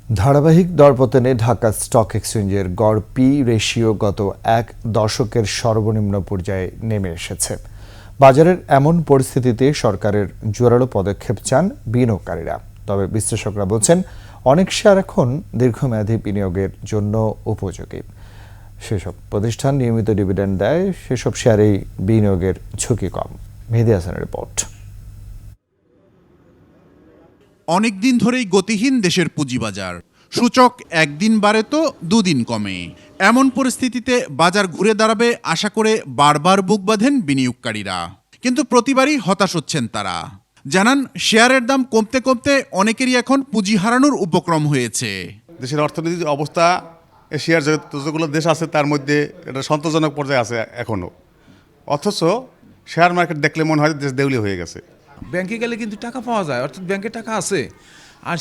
ধারাবাহিক দরপতনে ঢাকা স্টক এক্সচেঞ্জের গড় পি রেশিও গত এক দশকের সর্বনিম্ন পর্যায়ে নেমে এসেছে। বাজারের এমন পরিস্থিতিতে সরকারের জোরালো পদক্ষেপ চান বিনিয়োগকারীরা। তবে বিশ্লেষকরা বলছেন অনেক শেয়ার এখন দীর্ঘমেয়াদী বিনিয়োগের জন্য উপযোগী। সেসব প্রতিষ্ঠান নিয়মিত ডিভিডেন্ড দেয়, সেসব শেয়ারেই বিনিয়োগের ঝুঁকি কম। মেহেদী হাসানের রিপোর্ট। অনেকদিন ধরেই গতিহীন দেশের পুঁজিবাজার। সূচক একদিন বাড়ে তো দুদিন কমে। এমন পরিস্থিতিতে বাজার ঘুরে দাঁড়াবে আশা করে বারবার বুক বাঁধেন বিনিয়োগকারীরা, কিন্তু প্রতিবারই হতাশ হচ্ছেন তারা। জানান, শেয়ারের দাম কমতে কমতে অনেকেরই এখন পুঁজি হারানোর উপক্রম হয়েছে। দেশের অর্থনৈতিক অবস্থা, এশিয়ার যতগুলো দেশ আছে তার মধ্যে এটা সন্তোষজনক পর্যায়ে আছে এখনও। অথচ শেয়ার মার্কেট দেখলে মনে হয় দেশ দেউলিয়া হয়ে গেছে। ব্যাংকে গেলে কিন্তু টাকা পাওয়া যায়, অর্থাৎ ব্যাংকে টাকা আছে। আর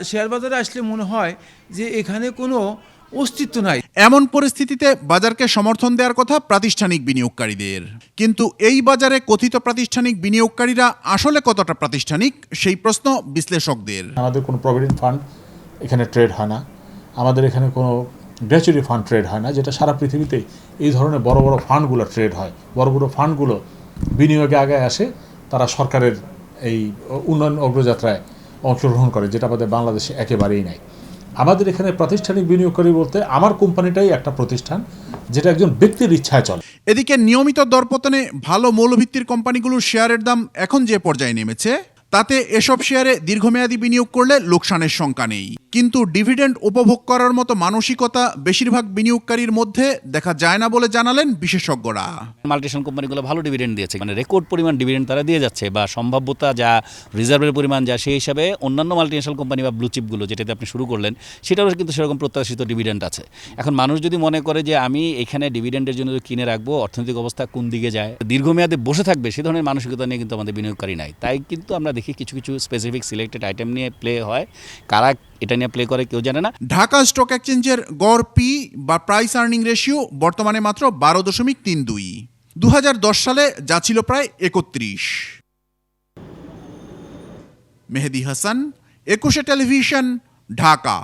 শেয়ার বাজারে আসলে মনে হয় যে এখানে কোনো অস্তিত্ব নাই। এমন পরিস্থিতিতে বাজারকে সমর্থন দেওয়ার কথা প্রাতিষ্ঠানিক বিনিয়োগকারীদের, কিন্তু এই বাজারে কথিত প্রাতিষ্ঠানিক বিনিয়োগকারীরা আসলে কতটা প্রাতিষ্ঠানিক, সেই প্রশ্ন বিশ্লেষকদের। আমাদের কোনো প্রভিডেন্ট ফান্ড এখানে ট্রেড হয় না, আমাদের এখানে কোনো গ্র্যাচুইটি ফান্ড ট্রেড হয় না, যেটা সারা পৃথিবীতে এই ধরনের বড় বড় ফান্ডগুলো ট্রেড হয়। বড় বড় ফান্ডগুলো বিনিয়োগে আগে আসে, তারা সরকারের এই উন্নয়ন অগ্রযাত্রায় অংশগ্রহণ করে, যেটা আমাদের বাংলাদেশে একেবারেই নাই। আমাদের এখানে প্রাতিষ্ঠানিক বিনিয়োগকারী বলতে আমার কোম্পানিটাই একটা প্রতিষ্ঠান, যেটা একজন ব্যক্তির ইচ্ছায় চলে। এদিকে নিয়মিত দরপতনে ভালো মৌলভিত্তির কোম্পানিগুলোর শেয়ারের দাম এখন যে পর্যায়ে নেমেছে, তাতে এসব শেয়ারে দীর্ঘমেয়াদী বিনিয়োগ করলে লোকসানের শঙ্কা নেই। কিন্তু ডিভিডেন্ড উপভোগ করার মতো মানসিকতা বেশিরভাগ বিনিয়োগকারীর মধ্যে দেখা যায় না বলে জানালেন বিশেষজ্ঞরা। মাল্টিনেশনাল কোম্পানিগুলো ভালো ডিভিডেন্ড দিয়েছে, মানে রেকর্ড পরিমাণ ডিভিডেন্ড তারা দিয়ে যাচ্ছে, বা সম্ভাব্যতা যা, রিজার্ভের পরিমাণ যা, সেই হিসাবে অন্যান্য মাল্টিনেশনাল কোম্পানি বা ব্লু চিপগুলো যেটাতে আপনি শুরু করলেন, সেটারও কিন্তু সেরকম প্রত্যাশিত ডিভিডেন্ড আছে। এখন মানুষ যদি মনে করে যে আমি এখানে ডিভিডেন্ডের জন্য কিনে রাখবো, অর্থনৈতিক অবস্থা কোন দিকে যায়, দীর্ঘমেয়াদে বসে থাকবে, সে ধরনের মানসিকতা নিয়ে কিন্তু আমাদের বিনিয়োগকারী নাই। তাই কিন্তু আমরা দেখি কিছু কিছু স্পেসিফিক সিলেক্টেড আইটেম নিয়ে প্লে হয়। কারা এটা নিয়ে প্লে করে কেউ জানে না। ঢাকা স্টক এক্সচেঞ্জের গড় পি বা প্রাইস আর্নিং রেশিও বর্তমানে মাত্র 12.32। 2010 সালে যা ছিল প্রায় 31। মেহেদী হাসান, 21 টেলিভিশন, ঢাকা।